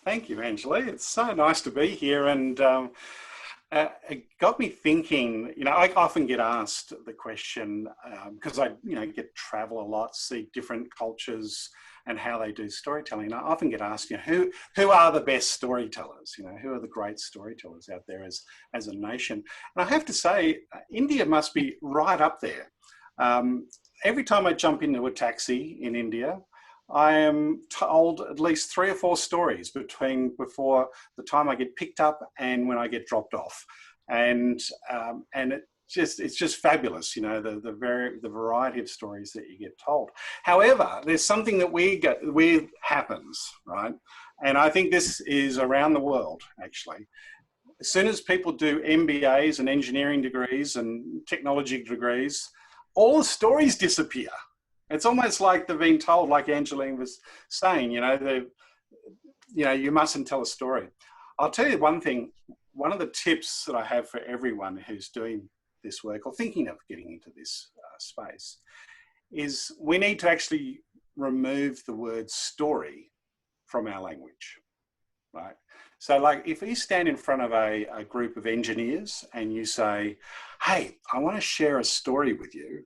Thank you, Angela. It's so nice to be here, and it got me thinking. I often get asked the question because I, get to travel a lot, see different cultures and how they do storytelling. I often get asked, who are the best storytellers? Who are the great storytellers out there as a nation? And I have to say, India must be right up there. Every time I jump into a taxi in India, I am told at least 3 or 4 stories before the time I get picked up and when I get dropped off, and it's just fabulous, the variety of stories that you get told. However, there's something that weird happens, right? And I think this is around the world actually. As soon as people do MBAs and engineering degrees and technology degrees, all the stories disappear. It's almost like they've been told, like Angeline was saying, you mustn't tell a story. I'll tell you one thing, one of the tips that I have for everyone who's doing this work or thinking of getting into this space is we need to actually remove the word story from our language, right? So like if you stand in front of a group of engineers and you say, hey, I want to share a story with you,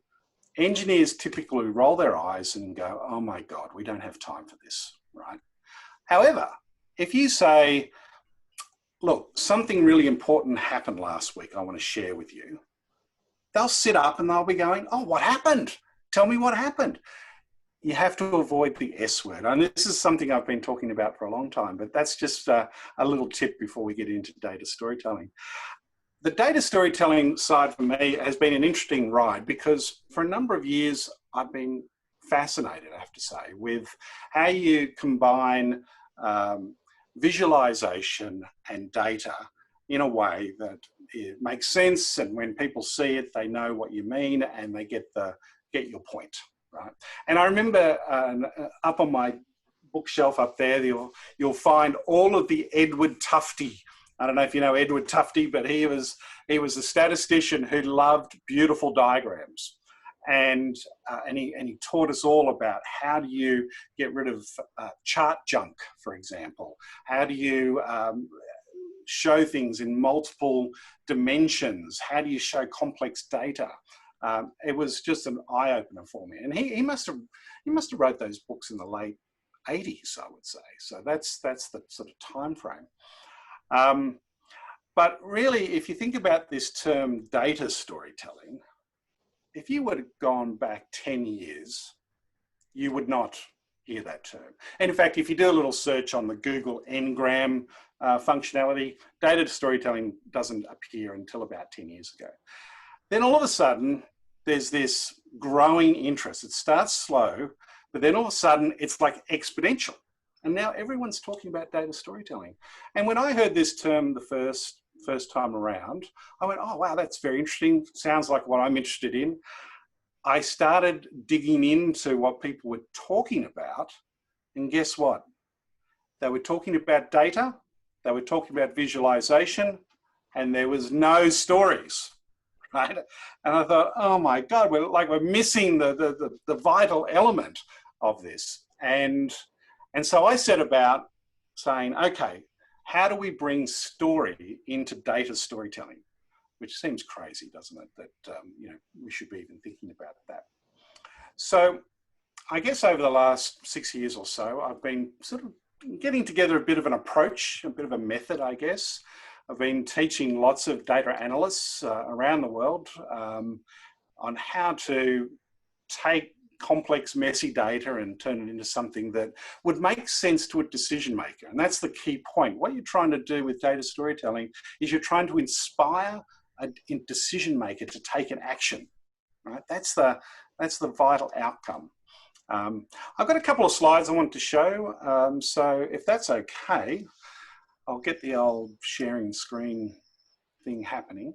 engineers typically roll their eyes and go, oh my God, we don't have time for this, right? However, if you say, look, something really important happened last week I want to share with you, they'll sit up and they'll be going, oh, what happened? Tell me what happened. You have to avoid the S word. And this is something I've been talking about for a long time, but that's just a little tip before we get into data storytelling. The data storytelling side for me has been an interesting ride because for a number of years, I've been fascinated, I have to say, with how you combine visualization and data in a way that it makes sense. And when people see it, they know what you mean and they get your point, right? And I remember up on my bookshelf up there, you'll find all of the Edward Tufte. I don't know if you know Edward Tufte, but he was a statistician who loved beautiful diagrams, and he taught us all about how do you get rid of chart junk, for example. How do you show things in multiple dimensions? How do you show complex data? It was just an eye opener for me, and he must have wrote those books in the late 80s, I would say. So that's the sort of time frame. But really, if you think about this term data storytelling, if you would have gone back 10 years, you would not hear that term. And in fact, if you do a little search on the Google Ngram functionality, data storytelling doesn't appear until about 10 years ago. Then all of a sudden, there's this growing interest. It starts slow, but then all of a sudden, it's like exponential. And now everyone's talking about data storytelling. And when I heard this term the first time around, I went, oh, wow, that's very interesting. Sounds like what I'm interested in. I started digging into what people were talking about. And guess what? They were talking about data. They were talking about visualization. And there was no stories, right? And I thought, oh my God, we're missing the vital element of this. And so I set about saying, okay, how do we bring story into data storytelling? Which seems crazy, doesn't it? That we should be even thinking about that. So I guess over the last 6 years or so, I've been sort of getting together a bit of an approach, a bit of a method, I guess. I've been teaching lots of data analysts around the world on how to take complex, messy data and turn it into something that would make sense to a decision maker. And that's the key point. What you're trying to do with data storytelling is you're trying to inspire a decision maker to take an action, right? That's the vital outcome. I've got a couple of slides I want to show. So if that's okay, I'll get the old sharing screen thing happening.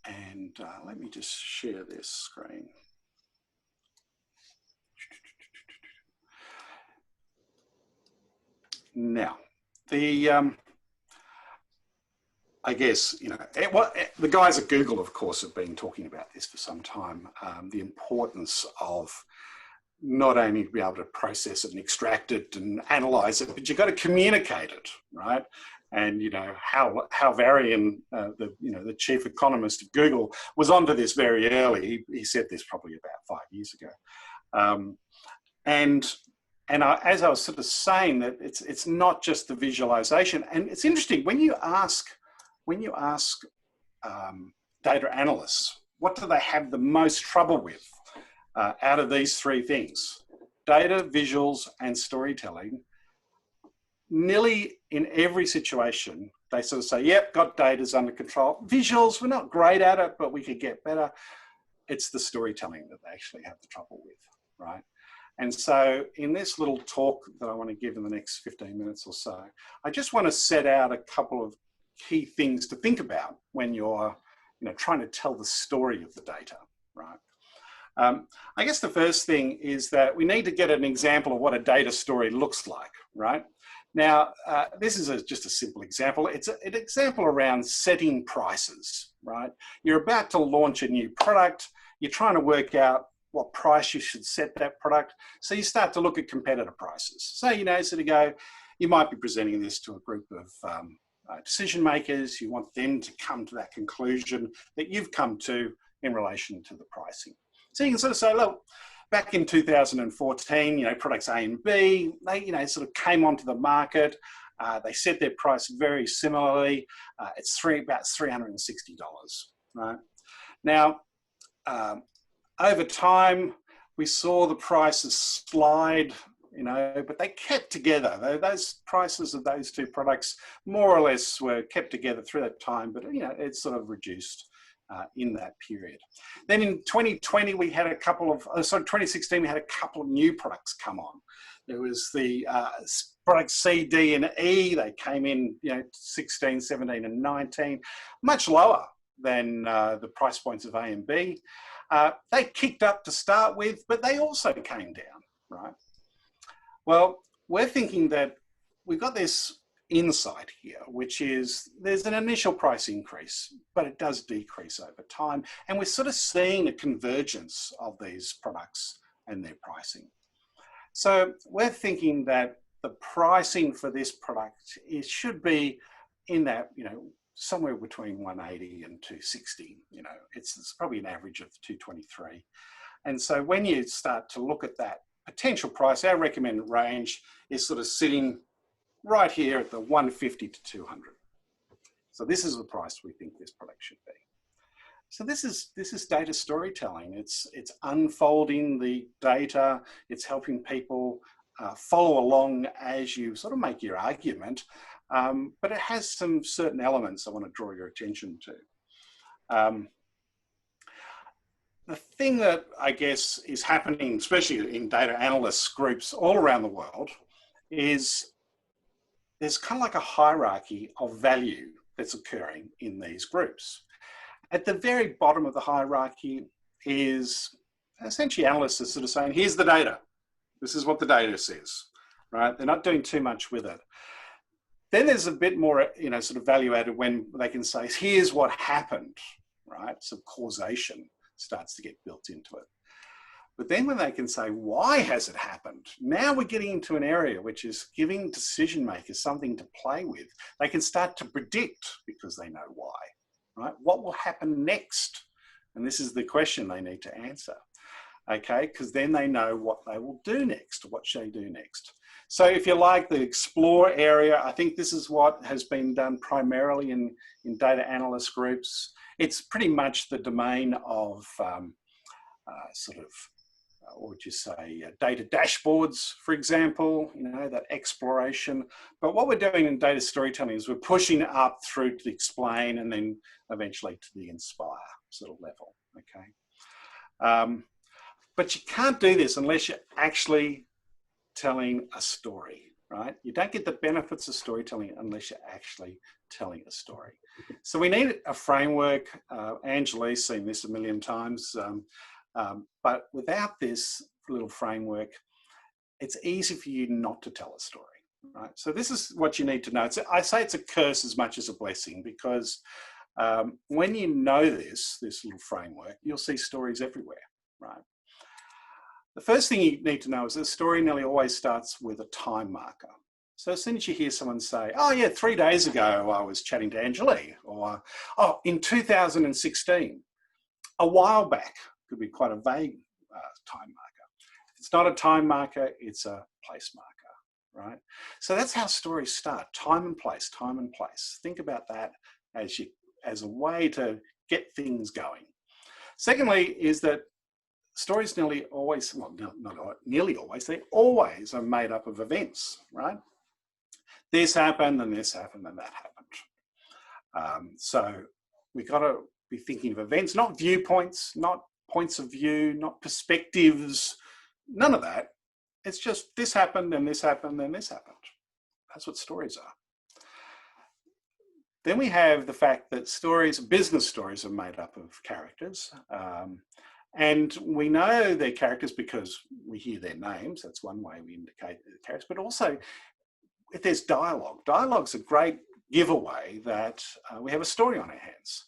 And let me just share this screen. Now, I guess, the guys at Google, of course, have been talking about this for some time, the importance of not only be able to process it and extract it and analyze it, but you've got to communicate it, right? And you know how Varian, the chief economist of Google, was onto this very early. He said this probably about 5 years ago, as I was sort of saying, that it's not just the visualization. And it's interesting when you ask data analysts, what do they have the most trouble with out of these three things: data, visuals, and storytelling? Nearly in every situation, they sort of say, yep, got data's under control. Visuals, we're not great at it, but we could get better. It's the storytelling that they actually have the trouble with, right? And so in this little talk that I want to give in the next 15 minutes or so, I just want to set out a couple of key things to think about when you're trying to tell the story of the data, right? I guess the first thing is that we need to get an example of what a data story looks like, right? Now, this is just a simple example. It's an example around setting prices, right? You're about to launch a new product. You're trying to work out what price you should set that product. So you start to look at competitor prices. So, you might be presenting this to a group of decision makers. You want them to come to that conclusion that you've come to in relation to the pricing. So you can sort of say, look, back in 2014, products A and B, they, sort of came onto the market. They set their price very similarly. It's about $360, right? Now, over time, we saw the prices slide, but they kept together. Those prices of those two products more or less were kept together through that time, but it's sort of reduced in that period. Then in 2020, we had 2016, we had a couple of new products come on. There was the products C, D, and E. They came in, 16, 17, and 19, much lower than the price points of A and B. They kicked up to start with, but they also came down, right? Well, we're thinking that we've got this insight here, which is there's an initial price increase, but it does decrease over time. And we're sort of seeing a convergence of these products and their pricing. So we're thinking that the pricing for this product, it should be in that, somewhere between 180 and 260, it's probably an average of 223. And so when you start to look at that potential price, our recommended range is sort of sitting right here at the 150 to 200. So this is the price we think this product should be. So this is data storytelling. It's unfolding the data. It's helping people follow along as you sort of make your argument. But it has some certain elements I want to draw your attention to. The thing that I guess is happening, especially in data analysts groups all around the world, is there's kind of like a hierarchy of value that's occurring in these groups. At the very bottom of the hierarchy is essentially analysts are sort of saying, here's the data. This is what the data says, right? They're not doing too much with it. Then there's a bit more, sort of value added when they can say, here's what happened, right? So causation starts to get built into it. But then when they can say, why has it happened? Now we're getting into an area which is giving decision makers something to play with. They can start to predict because they know why, right? What will happen next? And this is the question they need to answer, okay? Because then they know what they will do next, what should they do next. So if you like the explore area, I think this is what has been done primarily in data analyst groups. It's pretty much the domain of what would you say, data dashboards, for example, that exploration. But what we're doing in data storytelling is we're pushing up through to the explain and then eventually to the inspire sort of level, okay? But you can't do this unless you're actually telling a story, right? You don't get the benefits of storytelling unless you're actually telling a story. So we need a framework. Angela's seen this a million times. But without this little framework, it's easy for you not to tell a story, right? So this is what you need to know. I say it's a curse as much as a blessing because when you know this little framework, you'll see stories everywhere, right? The first thing you need to know is that a story nearly always starts with a time marker. So as soon as you hear someone say, oh yeah, 3 days ago I was chatting to Angelique, or oh, in 2016, a while back, could be quite a vague time marker. If it's not a time marker, it's a place marker, right? So that's how stories start, time and place, time and place. Think about that as a way to get things going. Secondly is that stories nearly always, well, not nearly always, they always are made up of events, right? This happened, and this happened, and that happened. So we got to be thinking of events, not viewpoints, not points of view, not perspectives, none of that. It's just this happened, and this happened, and this happened. That's what stories are. Then we have the fact that stories, business stories, are made up of characters. And we know they're characters because we hear their names. That's one way we indicate the characters. But also, if there's dialogue, dialogue's a great giveaway that we have a story on our hands.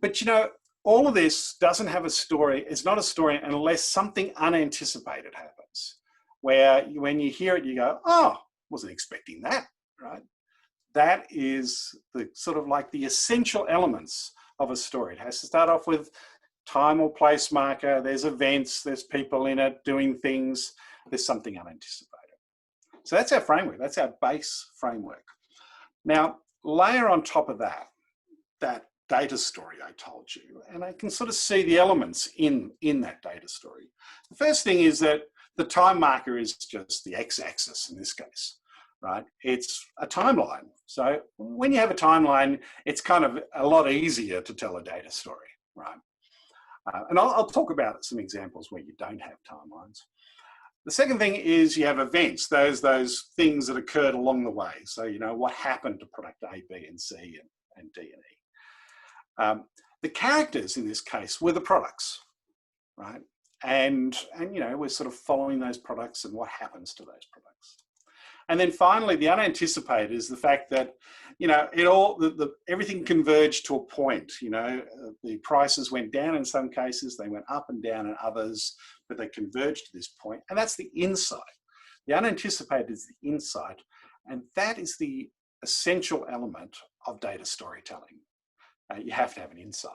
But you know, all of this doesn't have a story. It's not a story unless something unanticipated happens, where when you hear it, you go, oh, wasn't expecting that, right? That is the sort of like the essential elements of a story. It has to start off with time or place marker, there's events, there's people in it doing things, there's something unanticipated. So that's our framework, that's our base framework. Now, layer on top of that, that data story I told you, and I can sort of see the elements in that data story. The first thing is that the time marker is just the x-axis in this case, right? It's a timeline. So when you have a timeline, it's kind of a lot easier to tell a data story, right? And I'll talk about some examples where you don't have timelines. The second thing is you have events, those things that occurred along the way. So, you know, what happened to product A, B, and C, and D and E. The characters in this case were the products, right? And you know, we're sort of following those products and what happens to those products. And then finally, the unanticipated is the fact that, you know, everything converged to a point. You know, the prices went down in some cases, they went up and down in others, but they converged to this point, and that's the insight. The unanticipated is the insight, and that is the essential element of data storytelling. You have to have an insight,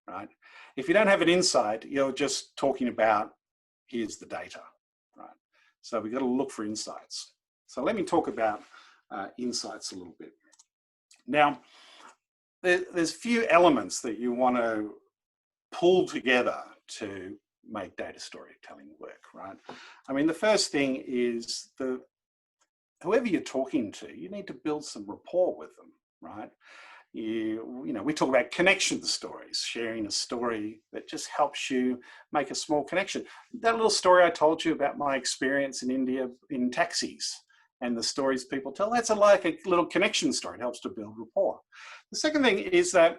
right? If you don't have an insight, you're just talking about, here's the data, right? So we've got to look for insights. So let me talk about insights a little bit. Now, there's a few elements that you want to pull together to make data storytelling work, right? I mean, the first thing is whoever you're talking to, you need to build some rapport with them, right? You know, we talk about connection stories, sharing a story that just helps you make a small connection. That little story I told you about my experience in India in taxis and the stories people tell, that's like a little connection story. It helps to build rapport. The second thing is that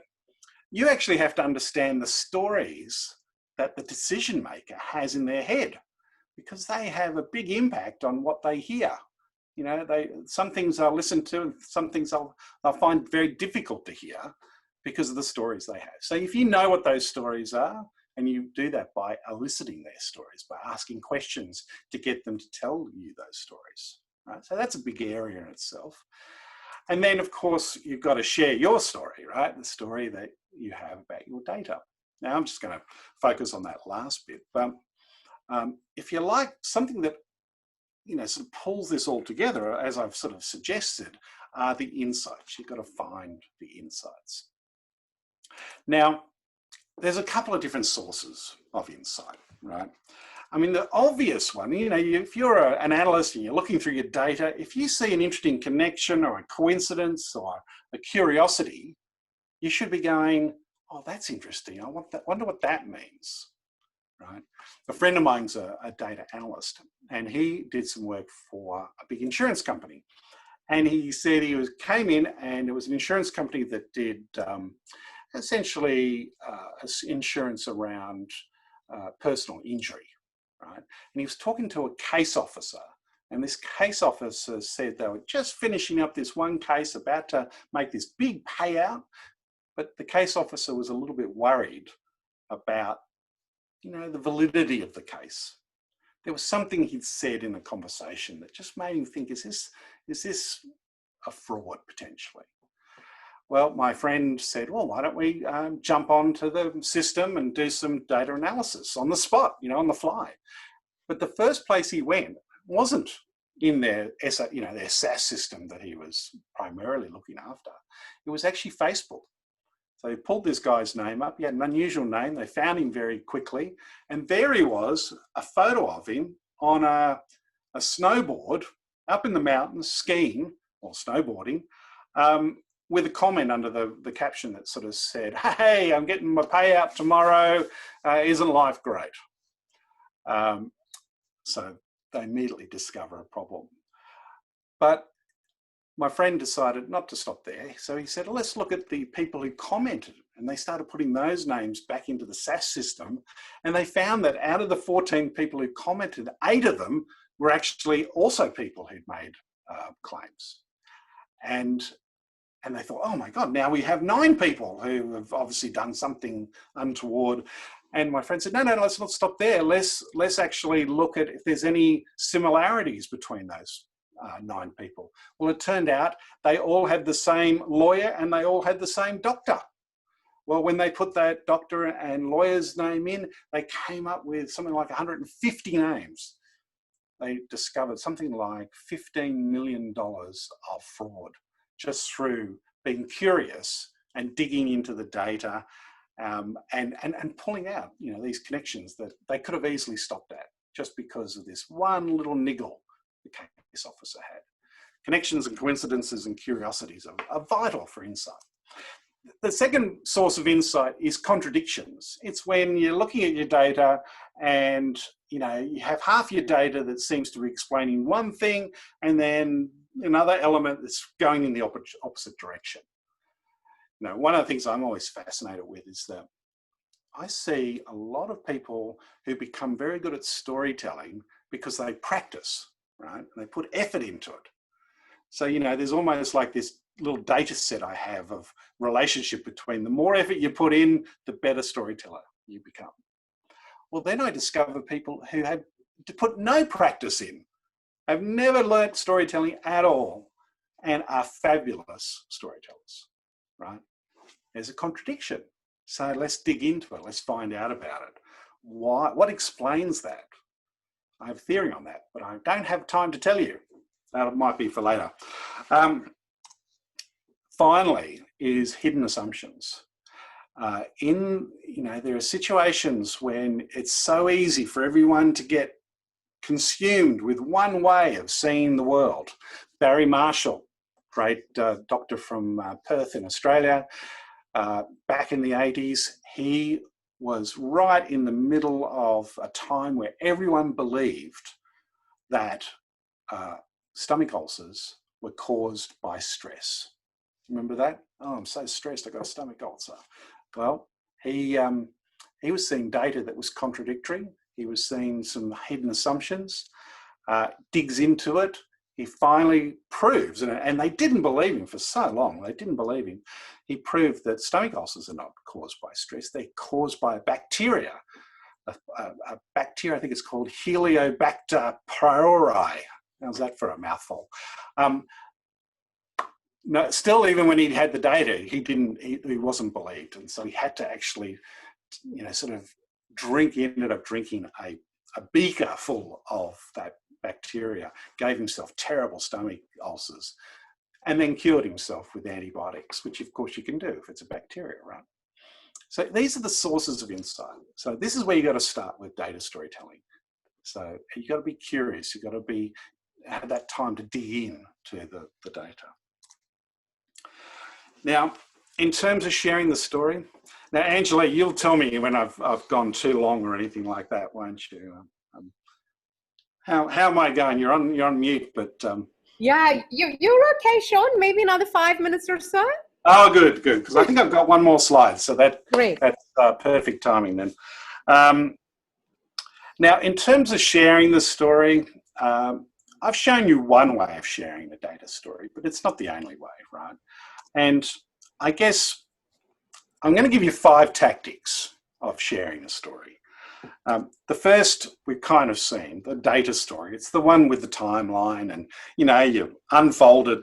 you actually have to understand the stories that the decision maker has in their head, because they have a big impact on what they hear. You know, some things I'll listen to and some things I'll find very difficult to hear because of the stories they have. So if you know what those stories are, and you do that by eliciting their stories, by asking questions to get them to tell you those stories, right? So that's a big area in itself. And then of course, you've got to share your story, right? The story that you have about your data. Now I'm just going to focus on that last bit, but if you like something that, you know, sort of pulls this all together, as I've sort of suggested, are the insights. You've got to find the insights. Now, there's a couple of different sources of insight, right? I mean, the obvious one, you know, if you're an analyst and you're looking through your data, if you see an interesting connection or a coincidence or a curiosity, you should be going, oh, that's interesting. I wonder what that means. Right? A friend of mine's a data analyst, and he did some work for a big insurance company. And he said he came in, and it was an insurance company that did essentially insurance around personal injury, right? And he was talking to a case officer, and this case officer said they were just finishing up this one case, about to make this big payout, but the case officer was a little bit worried about, you know, the validity of the case. there was something he'd said in a conversation that just made him think, is this a fraud potentially? Well, my friend said, well, why don't we jump onto the system and do some data analysis on the spot, on the fly. But the first place he went wasn't in their SaaS system that he was primarily looking after. It was actually Facebook. So they pulled this guy's name up. He had an unusual name. They found him very quickly. And there he was, a photo of him on a snowboard up in the mountains skiing or snowboarding, with a comment under the caption that sort of said, hey, I'm getting my payout tomorrow. Isn't life great? So they immediately discover a problem. But my friend decided not to stop there. So he said, let's look at the people who commented. And they started putting those names back into the SaaS system. And they found that out of the 14 people who commented, 8 of them were actually also people who'd made claims. And they thought, oh my God, now we have 9 people who have obviously done something untoward. And my friend said, no, let's not stop there. Let's actually look at if there's any similarities between those 9 people. Well, it turned out they all had the same lawyer and they all had the same doctor. Well, when they put that doctor and lawyer's name in, they came up with something like 150 names. They discovered something like $15 million of fraud just through being curious and digging into the data and pulling out, these connections that they could have easily stopped at just because of this one little niggle the case officer had. Connections and coincidences and curiosities are vital for insight. The second source of insight is contradictions. It's when you're looking at your data and you have half your data that seems to be explaining one thing and then another element that's going in the opposite direction. One of the things I'm always fascinated with is that I see a lot of people who become very good at storytelling because they practice, right? And they put effort into it. So, there's almost like this little data set I have of relationship between the more effort you put in, the better storyteller you become. Well, then I discover people who had to put no practice in, have never learnt storytelling at all, and are fabulous storytellers, right? There's a contradiction. So let's dig into it. Let's find out about it. What explains that? I have a theory on that, but I don't have time to tell you. That might be for later. Finally is hidden assumptions. There are situations when it's so easy for everyone to get consumed with one way of seeing the world. Barry Marshall, great doctor from Perth in Australia, back in the 80s, he was right in the middle of a time where everyone believed that stomach ulcers were caused by stress. Remember that? Oh, I'm so stressed, I got a stomach ulcer. Well, he was seeing data that was contradictory. He was seeing some hidden assumptions, digs into it. He finally proves, and they didn't believe him for so long, they didn't believe him. He proved that stomach ulcers are not caused by stress, they're caused by a bacteria. A bacteria, I think it's called Heliobacter pylori. How's that for a mouthful? No, still, even when he had the data, he wasn't believed. And so he had to actually, ended up drinking a beaker full of that bacteria, gave himself terrible stomach ulcers, and then cured himself with antibiotics, which of course you can do if it's a bacteria, right? So these are the sources of insight. So this is where you got to start with data storytelling. So you got to be curious, you got to have that time to dig in to the data. Now, in terms of sharing the story, now Angela, you'll tell me when I've gone too long or anything like that, won't you? How am I going? You're on mute, but yeah, you're okay, Sean. Maybe another 5 minutes or so. Oh, good, because I think I've got one more slide, so that's perfect timing then. Now, in terms of sharing the story, I've shown you one way of sharing a data story, but it's not the only way, right? And I guess I'm going to give you 5 tactics of sharing a story. The first we've kind of seen, the data story. It's the one with the timeline, and you unfold it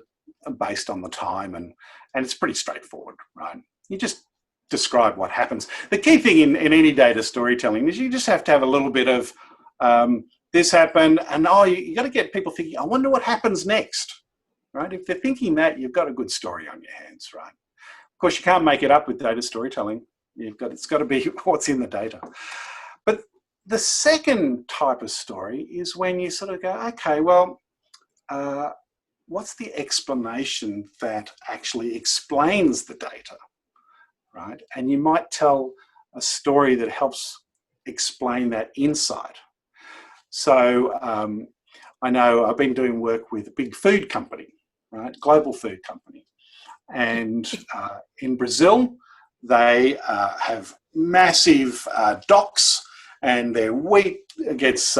based on the time, and it's pretty straightforward, right? You just describe what happens. The key thing in any data storytelling is you just have to have a little bit of this happened, and you got to get people thinking, I wonder what happens next, right? If they're thinking that, you've got a good story on your hands, right? Of course, you can't make it up with data storytelling. It's got to be what's in the data. But the second type of story is when you sort of go, okay, well, what's the explanation that actually explains the data, right? And you might tell a story that helps explain that insight. So I know I've been doing work with a big food company, right? Global food company. And in Brazil, they have massive docks, and their wheat gets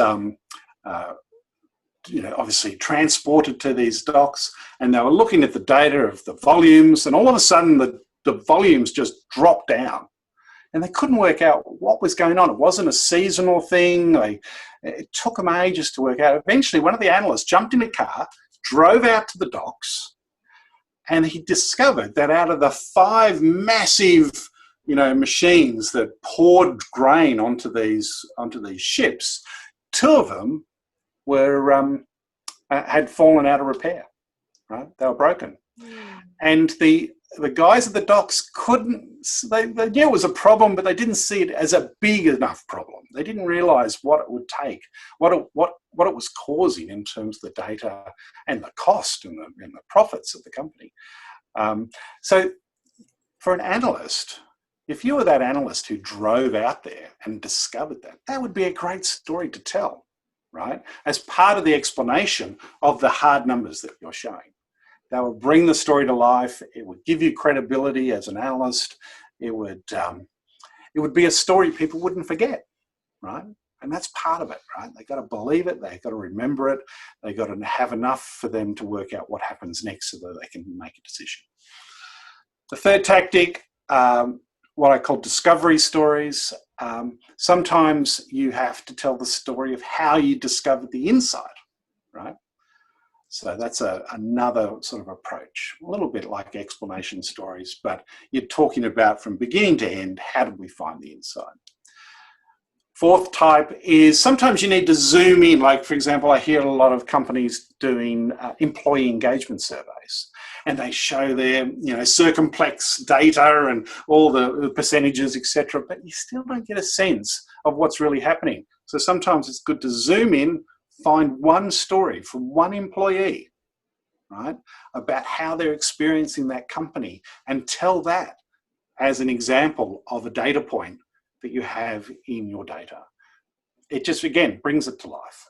obviously transported to these docks, and they were looking at the data of the volumes, and all of a sudden the volumes just dropped down, and they couldn't work out what was going on. It wasn't a seasonal thing. It took them ages to work out. Eventually, one of the analysts jumped in a car, drove out to the docks, and he discovered that out of the 5 massive machines that poured grain onto these ships, 2 of them were had fallen out of repair, right? They were broken. And the guys at the docks they knew it was a problem, but they didn't see it as a big enough problem. They didn't realize what it would take, what it was causing in terms of the data and the cost and the profits of the company. So for an analyst, if you were that analyst who drove out there and discovered that would be a great story to tell, right? As part of the explanation of the hard numbers that you're showing. That would bring the story to life. It would give you credibility as an analyst. It would be a story people wouldn't forget, right? And that's part of it, right? They got to believe it. They got to remember it. They got to have enough for them to work out what happens next so that they can make a decision. The third tactic, what I call discovery stories. Sometimes you have to tell the story of how you discovered the insight, right? So that's another sort of approach, a little bit like explanation stories, but you're talking about from beginning to end, how did we find the insight? Fourth type is sometimes you need to zoom in. Like, for example, I hear a lot of companies doing employee engagement surveys, and they show their circumplex data and all the percentages, etc. But you still don't get a sense of what's really happening. So sometimes it's good to zoom in, find one story from one employee, right, about how they're experiencing that company, and tell that as an example of a data point that you have in your data. It just, again, brings it to life.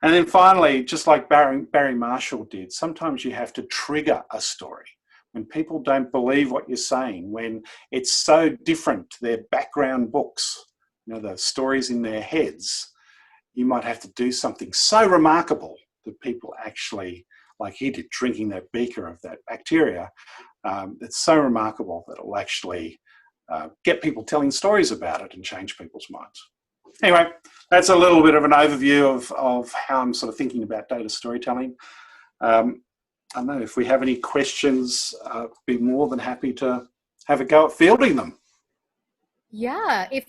And then finally, just like Barry Marshall did, sometimes you have to trigger a story. When people don't believe what you're saying, when it's so different to their background books, the stories in their heads, you might have to do something so remarkable that people actually, like he did, drinking that beaker of that bacteria, it's so remarkable that it will actually get people telling stories about it and change people's minds. Anyway, that's a little bit of an overview of how I'm sort of thinking about data storytelling. I don't know if we have any questions, I'd be more than happy to have a go at fielding them. Yeah, if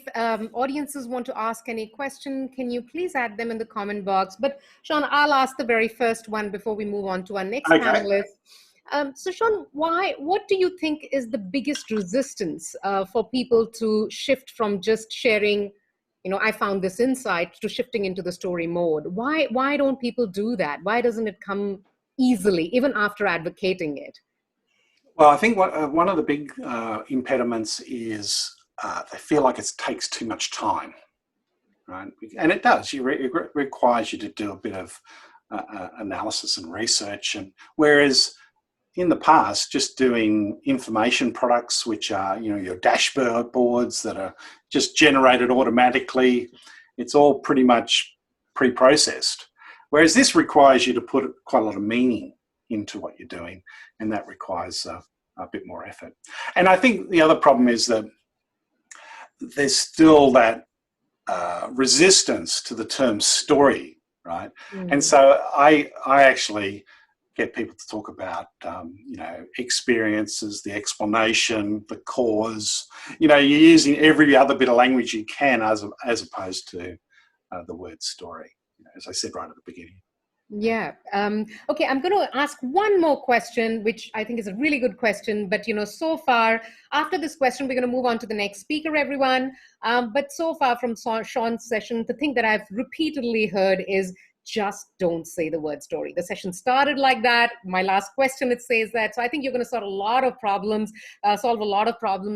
audiences want to ask any question, can you please add them in the comment box? But Shawn, I'll ask the very first one before we move on to our next panelist. So Shawn, what do you think is the biggest resistance for people to shift from just sharing, I found this insight, to shifting into the story mode? Why don't people do that? Why doesn't it come easily, even after advocating it? Well, I think one of the big impediments is they feel like it takes too much time, right? And it does. It requires you to do a bit of analysis and research. And whereas in the past, just doing information products, which are your dashboard boards that are just generated automatically, it's all pretty much pre-processed. Whereas this requires you to put quite a lot of meaning into what you're doing, and that requires a bit more effort. And I think the other problem is that there's still that resistance to the term story, right? And Mm. so I actually get people to talk about, you know, experiences, the explanation, the cause. You know, you're using every other bit of language you can as opposed to the word story, you know, as I said right at the beginning. Yeah. Okay, I'm going to ask one more question, which I think is a really good question. But, you know, so far, after this question, we're going to move on to the next speaker, everyone. But so far from Sean's session, the thing that I've repeatedly heard is just don't say the word story. The session started like that. My last question, it says that. So I think you're going to solve a lot of problems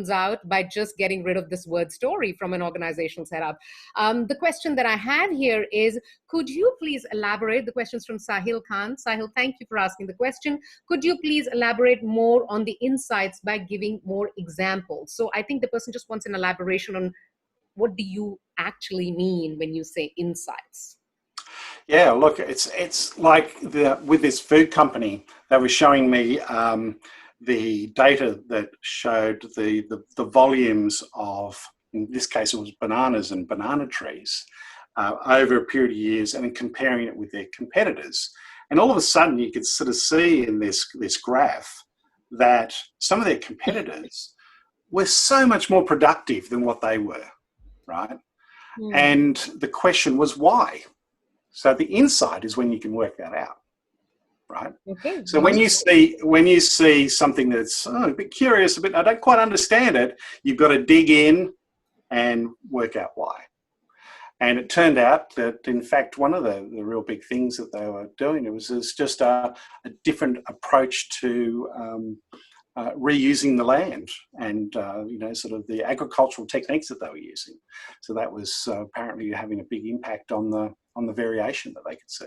out by just getting rid of this word story from an organizational setup. The question that I have here is, could you please elaborate? The question's from Sahil Khan. Sahil, thank you for asking the question. Could you please elaborate more on the insights by giving more examples? So I think the person just wants an elaboration on what do you actually mean when you say insights? Yeah, look, it's like with this food company, they were showing me the data that showed the volumes of, in this case, it was bananas and banana trees over a period of years, and then comparing it with their competitors. And all of a sudden, you could sort of see in this graph that some of their competitors were so much more productive than what they were, right? Hmm. And the question was why? So the insight is when you can work that out, right? Okay. So when you see something that's a bit curious, I don't quite understand it, you've got to dig in and work out why. And it turned out that, in fact, one of the real big things that they were doing was just a different approach to reusing the land and, you know, sort of the agricultural techniques that they were using. So that was apparently having a big impact on the variation that they could see.